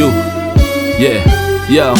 you. Yeah, yo.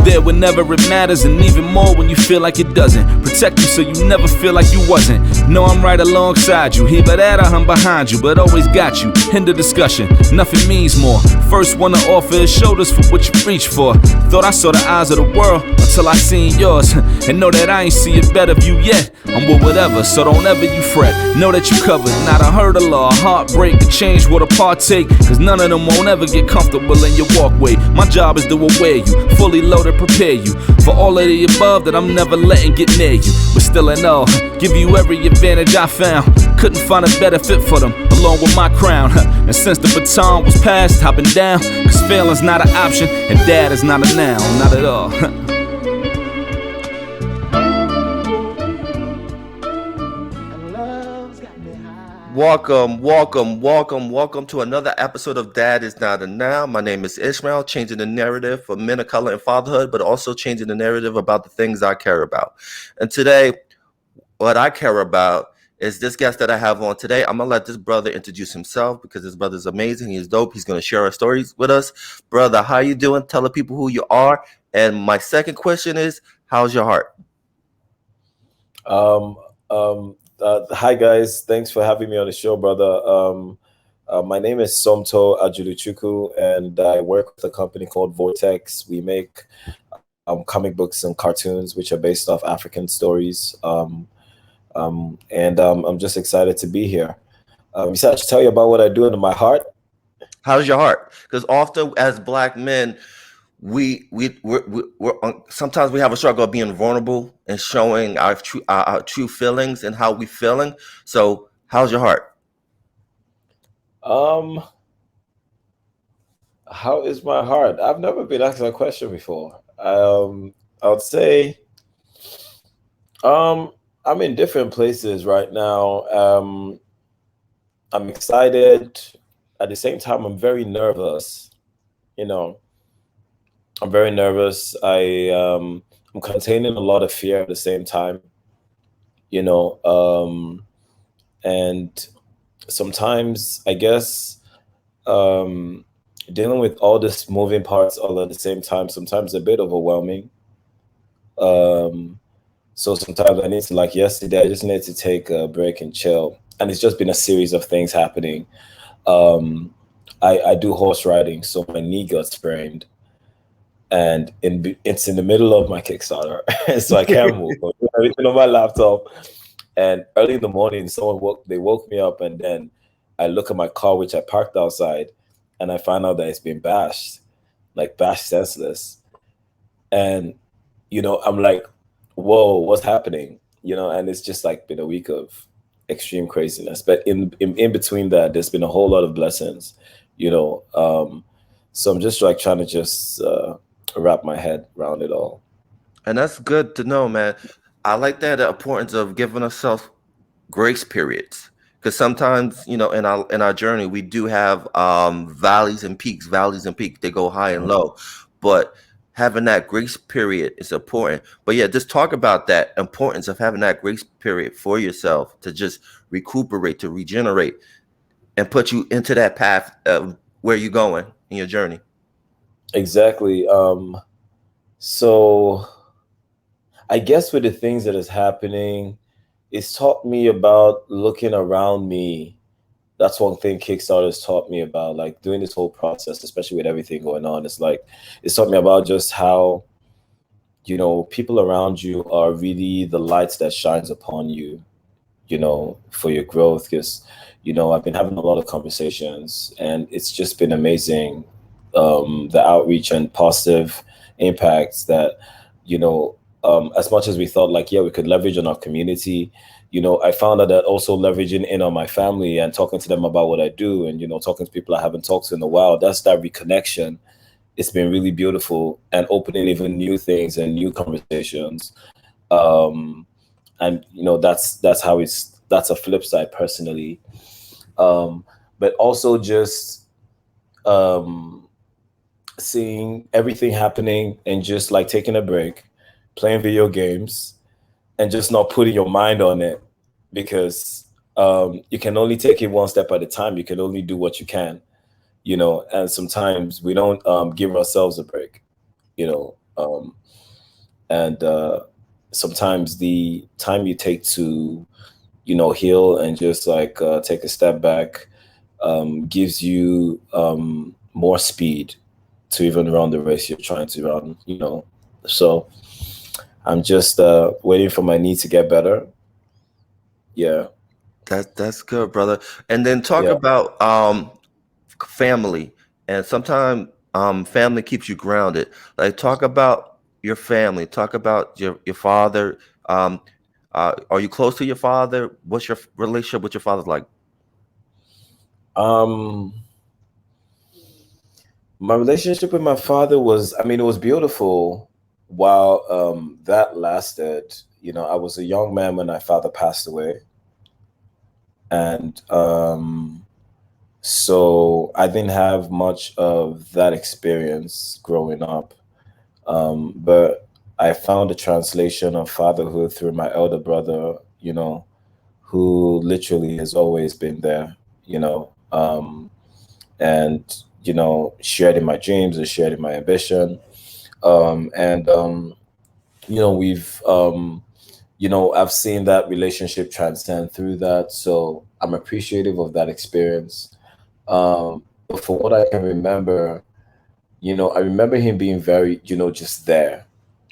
There whenever it matters, and even more when you feel like it doesn't. Protect you so you never feel like you wasn't. Know I'm right alongside you. Either that or I'm behind you, but always got you. End of discussion, nothing means more. First one to offer is shoulders for what you reach for. Thought I saw the eyes of the world until I seen yours. And know that I ain't see a better view yet. I'm with whatever, so don't ever you fret. Know that you covered, not a hurdle or a heartbreak. A change what a partake, cause none of them won't ever get comfortable in your walkway. My job is to aware you, fully loaded, prepare you for all of the above that I'm never letting get near you. But still in all, give you every advantage I found. Couldn't find a better fit for them, along with my crown. And since the baton was passed, I've been down. Cause failing's not an option, and dad is not a noun, not at all. Welcome to another episode of Dad is Not a Noun. My name is Ishmael, changing the narrative for men of color and fatherhood, but also changing the narrative about the things I care about. And today, what I care about is this guest that I have on today. I'm going to let this brother introduce himself because this brother's amazing. He's dope. He's going to share our stories with us. Brother, how you doing? Tell the people who you are. And my second question is, how's your heart? Hi guys, thanks for having me on the show, brother. My name is Somto Ajuluchukwu, and I work with a company called Vortex. We make comic books and cartoons which are based off African stories. And I'm just excited to be here. You said I should tell you about what I do in my heart. How's your heart? Because often as Black men, we're sometimes we have a struggle of being vulnerable and showing our true feelings and how we feeling. So how's your heart? How is my heart? I've never been asked that question before. I would say I'm in different places right now. I'm excited. At the same time, I'm very nervous. I'm very nervous. I'm containing a lot of fear at the same time, and sometimes I guess dealing with all this moving parts all at the same time, sometimes a bit overwhelming. So sometimes I need to, like yesterday, I just need to take a break and chill. And it's just been a series of things happening. I do horse riding, so my knee got sprained. And it's in the middle of my Kickstarter, so I can't move. I'm doing everything on my laptop. And early in the morning, they woke me up, and then I look at my car, which I parked outside, and I find out that it's been bashed senseless. And I'm like, whoa, what's happening? And it's just like been a week of extreme craziness. But in between that, there's been a whole lot of blessings, So I'm just like trying to just wrap my head around it all. And that's good to know, man. I like that importance of giving ourselves grace periods, because sometimes, in our journey, we do have valleys and peaks. They go high and low, but having that grace period is important. But yeah, just talk about that importance of having that grace period for yourself to just recuperate, to regenerate, and put you into that path of where you're going in your journey. Exactly. So I guess with the things that is happening, it's taught me about looking around me. That's one thing Kickstarter's taught me about, like doing this whole process, especially with everything going on. It's taught me about just how, people around you are really the lights that shines upon you, for your growth. Because, I've been having a lot of conversations, and it's just been amazing. The outreach and positive impacts that, as much as we thought we could leverage on our community, I found out that also leveraging in on my family and talking to them about what I do and, talking to people I haven't talked to in a while, that's that reconnection. It's been really beautiful and opening even new things and new conversations. And, that's a flip side personally. But also just, seeing everything happening and just like taking a break, playing video games, and just not putting your mind on it, because you can only take it one step at a time. You can only do what you can, you know, and sometimes we don't give ourselves a break, you know, and sometimes the time you take to, you know, heal and just like take a step back gives you more speed to even run the race you're trying to run, you know. So I'm just waiting for my knee to get better. Yeah. That's good, brother. And then talk Yeah. about family, and sometimes family keeps you grounded. Like talk about your family, talk about your father. Um, are you close to your father? What's your relationship with your father like? Um, my relationship with my father was, I mean, it was beautiful while that lasted. You know, I was a young man when my father passed away. And so I didn't have much of that experience growing up. But I found a translation of fatherhood through my elder brother, you know, who literally has always been there, you know, and, you know, shared in my dreams and shared in my ambition. And you know, you know, I've seen that relationship transcend through that. So I'm appreciative of that experience. But for what I can remember, you know, I remember him being very, you know, just there.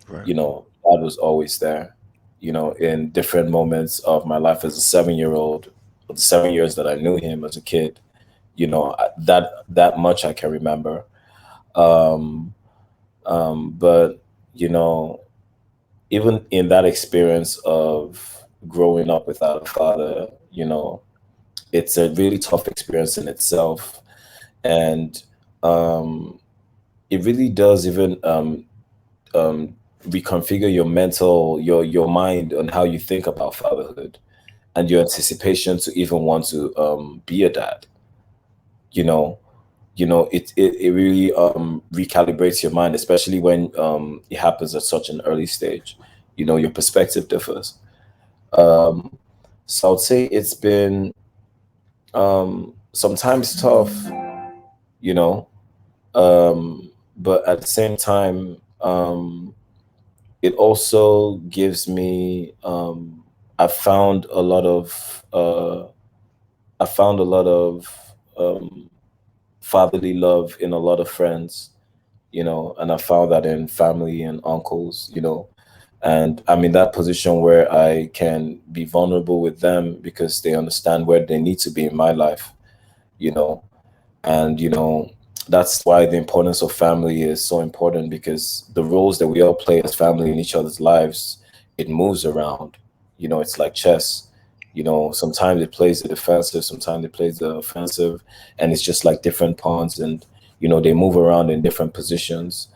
Right. You know, God was always there, you know, in different moments of my life as a 7 year old, the 7 years that I knew him as a kid, you know, that much I can remember. Um, but, you know, even in that experience of growing up without a father, you know, it's a really tough experience in itself. And um, it really does even um, reconfigure your mental, your mind on how you think about fatherhood and your anticipation to even want to be a dad. You know, it really recalibrates your mind, especially when it happens at such an early stage. You know, your perspective differs. Um, so I'd say it's been sometimes tough, you know, but at the same time, it also gives me. I found a lot of. I found a lot of fatherly love in a lot of friends, you know, and I found that in family and uncles, you know, and I'm in that position where I can be vulnerable with them because they understand where they need to be in my life, you know, and you know that's why the importance of family is so important, because the roles that we all play as family in each other's lives, it moves around, you know, it's like chess, you know, sometimes it plays the defensive, sometimes it plays the offensive, and it's just like different pawns, and you know they move around in different positions,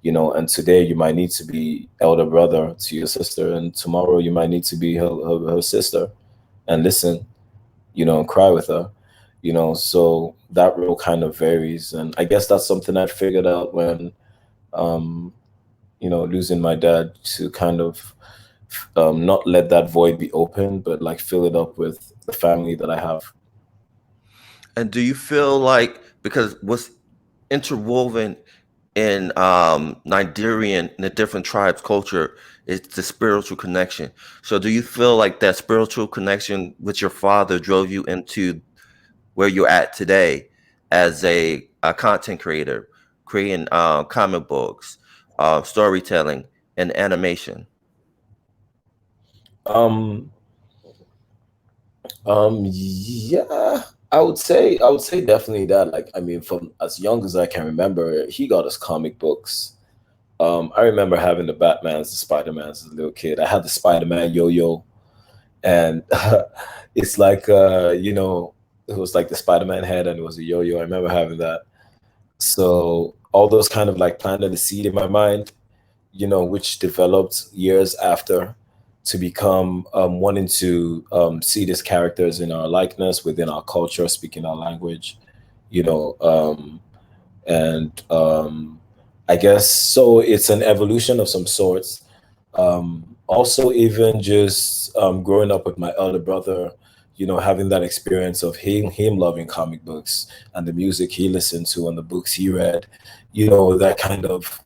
you know, and today you might need to be elder brother to your sister, and tomorrow you might need to be her sister and listen, you know, and cry with her, you know. So that role kind of varies, and I guess that's something I figured out when, um, you know, losing my dad, to kind of not let that void be open, but like fill it up with the family that I have. And do you feel like, because what's interwoven in Nigerian and the different tribes culture is the spiritual connection. So do you feel like that spiritual connection with your father drove you into where you're at today as a content creator, creating comic books, storytelling, and animation? Um, yeah, I would say definitely that. Like, I mean, from as young as I can remember, he got us comic books. I remember having the Batmans, the Spider-Mans as a little kid. I had the Spider-Man yo-yo, and it's like you know, it was like the Spider-Man head, and it was a yo-yo. I remember having that. So all those kind of like planted a seed in my mind, you know, which developed years after to become wanting to see these characters in our likeness, within our culture, speaking our language, you know, and I guess so. It's an evolution of some sorts. Also, even just growing up with my elder brother, having that experience of him loving comic books and the music he listened to and the books he read, that kind of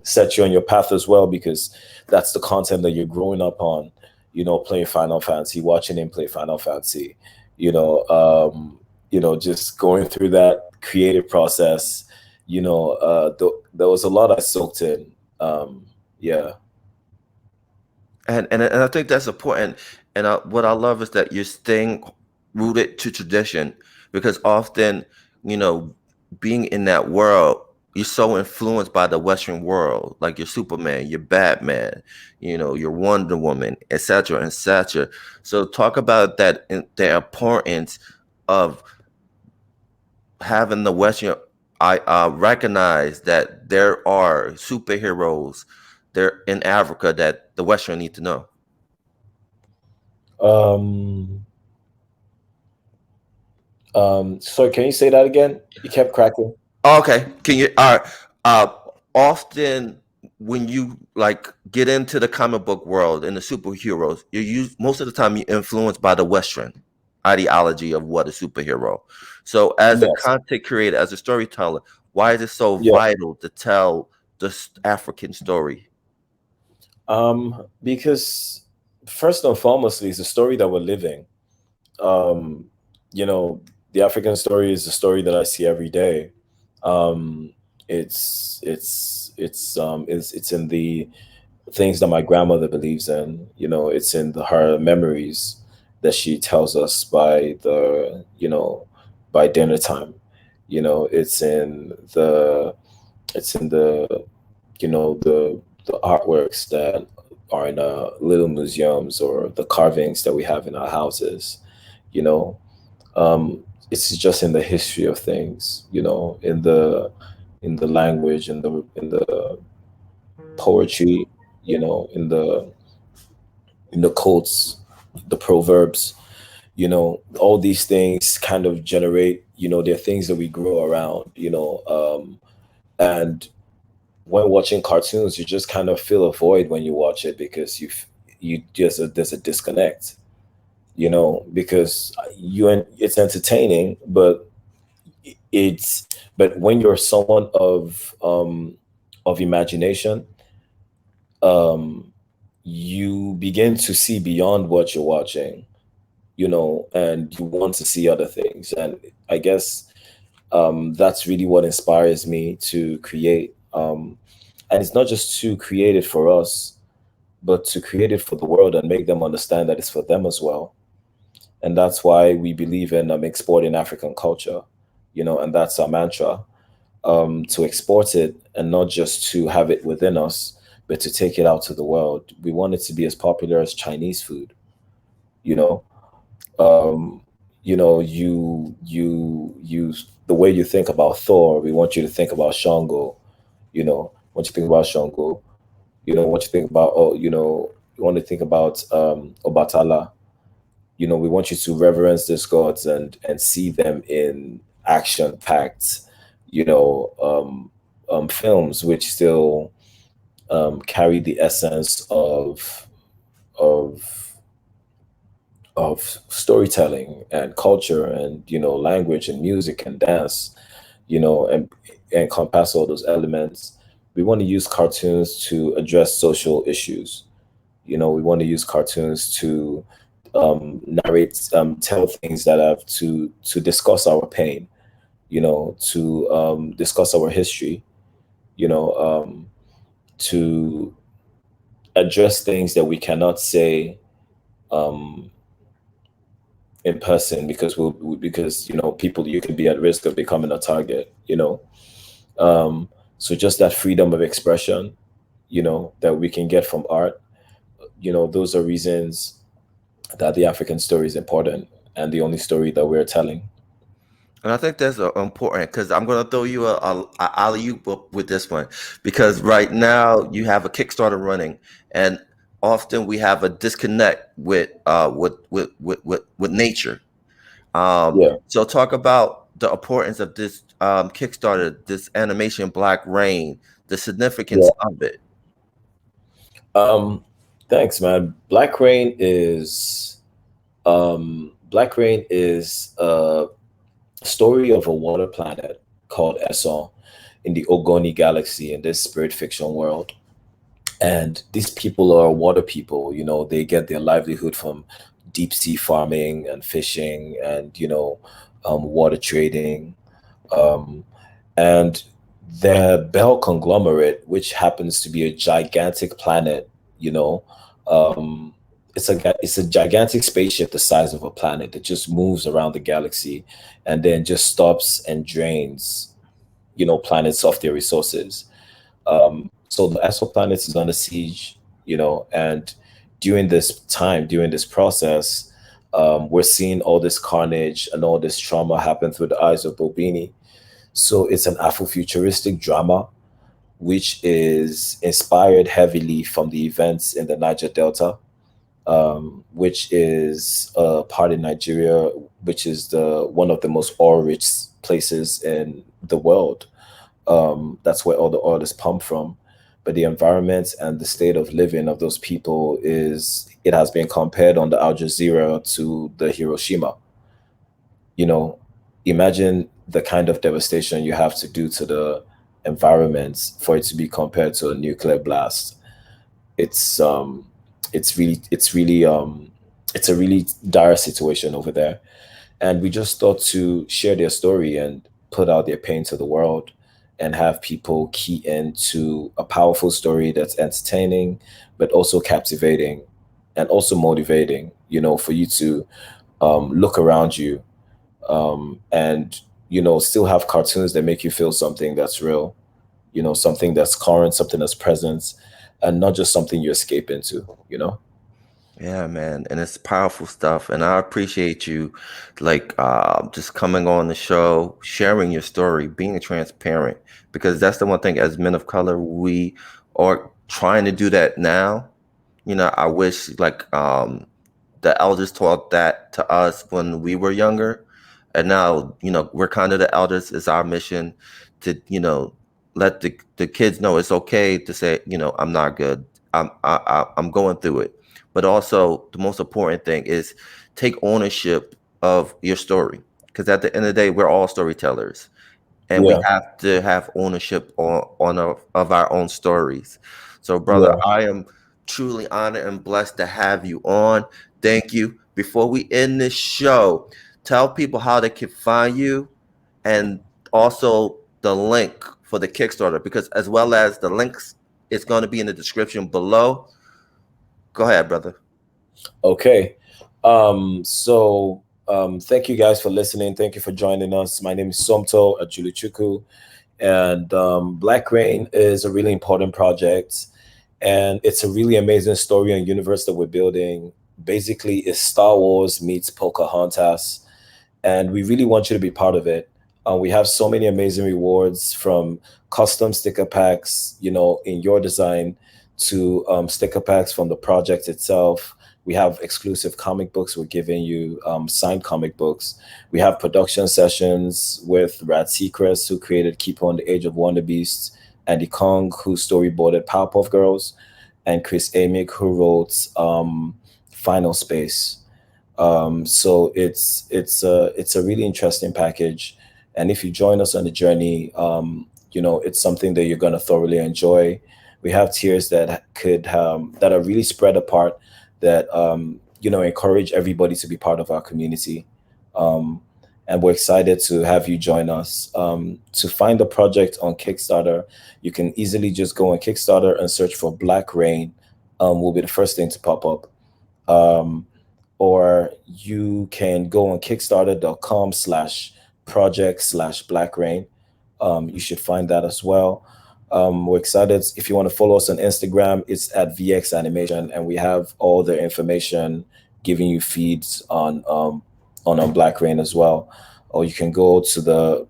set you on your path as well, because that's the content that you're growing up on, playing Final Fantasy, watching him play Final Fantasy, just going through that creative process. There was a lot I soaked in. Yeah. And I think that's important. And what I love is that you're staying rooted to tradition, because often, being in that world, you're so influenced by the Western world, like your Superman, your Batman, your Wonder Woman, etc., etc. So talk about that, the importance of having the Western. I recognize that there are superheroes there in Africa that the Western need to know. Sorry, can you say that again? You kept cracking. Okay, can you? All right. Often when you like get into the comic book world and the superheroes, most of the time you're influenced by the Western ideology of what a superhero. So, as a Yes. content creator, as a storyteller, why is it so Yeah. vital to tell the African story? Because first and foremost, it's a story that we're living. Um, the African story is a story that I see every day. Um, it's in the things that my grandmother believes in. It's in her memories that she tells us by dinner time. It's in the the artworks that are in little museums, or the carvings that we have in our houses. You know, it's just in the history of things. In the language, in the poetry. In the quotes, the proverbs. All these things kind of generate. They're things that we grow around. And when watching cartoons, you just kind of feel a void when you watch it, because there's a disconnect. Because it's entertaining, but when you're someone of imagination, you begin to see beyond what you're watching, and you want to see other things. And I guess that's really what inspires me to create. And it's not just to create it for us, but to create it for the world and make them understand that it's for them as well. And that's why we believe in exporting African culture, and that's our mantra, to export it, and not just to have it within us, but to take it out to the world. We want it to be as popular as Chinese food. You know, um, you the way you think about Thor, we want you to think about Shango. Want you to think about Shango. What you think about, you want to think about Obatala. We want you to reverence these gods and see them in action packed, films, which still carry the essence of of storytelling and culture, and language and music and dance, and encompass all those elements. We want to use cartoons to address social issues. We want to use cartoons to narrate, tell things that have to discuss our pain, to discuss our history, to address things that we cannot say um, in person, because people, you could be at risk of becoming a target. So just that freedom of expression, that we can get from art. Those are reasons that the African story is important, and the only story that we're telling. And I think that's important, because I'm going to throw you a alley-oop with this one, because right now you have a Kickstarter running, and often we have a disconnect with nature. Yeah. So talk about the importance of this Kickstarter, this animation Black Rain, the significance Yeah. of it. Thanks, man. Black Rain is Black Rain is a story of a water planet called ESAN in the Ogoni galaxy in this spirit fiction world. And these people are water people. They get their livelihood from deep sea farming and fishing and water trading. um, and the Bell conglomerate, which happens to be a gigantic planet. you know um, it's a gigantic spaceship the size of a planet that just moves around the galaxy and then just stops and drains planets of their resources. So the exoplanet is under siege, and during this process, we're seeing all this carnage and all this trauma happen through the eyes of Bobini. So it's an Afro-futuristic drama, which is inspired heavily from the events in the Niger Delta, which is a part in Nigeria, which is the one of the most oil-rich places in the world. That's where all the oil is pumped from. But the environment and the state of living of those people it has been compared on the Al Jazeera to the Hiroshima. You know, Imagine the kind of devastation you have to do to the environment for it to be compared to a nuclear blast. It's it's a really dire situation over there. And we just thought to share their story and put out their pain to the world and have people key into a powerful story that's entertaining, but also captivating and also motivating, for you to look around you, and, still have cartoons that make you feel something that's real, something that's current, something that's present, and not just something you escape into. Yeah, man, and it's powerful stuff. And I appreciate you, like, just coming on the show, sharing your story, being transparent, because that's the one thing as men of color we are trying to do that now. I wish like the elders taught that to us when we were younger, and now we're kind of the elders. It's our mission to let the kids know it's okay to say I'm not good. I'm going through it. But also the most important thing is take ownership of your story, because at the end of the day we're all storytellers, and we Yeah, have to have ownership of our own stories. So, brother, yeah. I am truly honored and blessed to have you on. Thank you. Before we end this show, tell people how they can find you, and also the link for the Kickstarter, because as well as the links, it's going to be in the description below. Go ahead, brother. Okay. Thank you guys for listening. Thank you for joining us. My name is Somto Ajuluchukwu, and Black Rain is a really important project, and it's a really amazing story and universe that we're building. Basically, it's Star Wars meets Pocahontas, and we really want you to be part of it. We have so many amazing rewards, from custom sticker packs, in your design, to sticker packs from the project itself. We have exclusive comic books. We're giving you signed comic books. We have production sessions with Rad Seacrest, who created Keep On the Age of Wonder Beasts, Andy Kong, who storyboarded Powerpuff Girls, and Chris Amick, who wrote Final Space. So it's a really interesting package, and if you join us on the journey, it's something that you're going to thoroughly enjoy. We have tiers that are really spread apart, that encourage everybody to be part of our community, and we're excited to have you join us. To find the project on Kickstarter, you can easily just go on Kickstarter and search for Black Rain. Will be the first thing to pop up. Or you can go on kickstarter.com/project/Black Rain. You should find that as well. We're excited. If you want to follow us on Instagram, it's at VX Animation, and we have all the information giving you feeds on Black Rain as well. Or you can go to the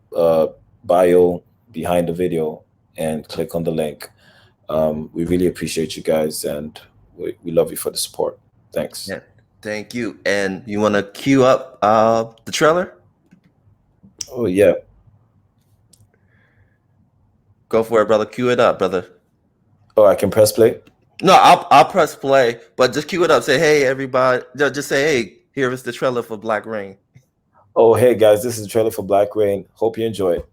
bio behind the video and click on the link. We really appreciate you guys, and we love you for the support. Thanks. Yeah, thank you. And you want to cue up the trailer? Oh yeah. Go for it, brother. Cue it up, brother. Oh, I can press play. No, I'll press play, but just cue it up. Say, hey, everybody. Just say, hey, Here is the trailer for Black Rain. Oh, hey guys, this is the trailer for Black Rain. Hope you enjoy it.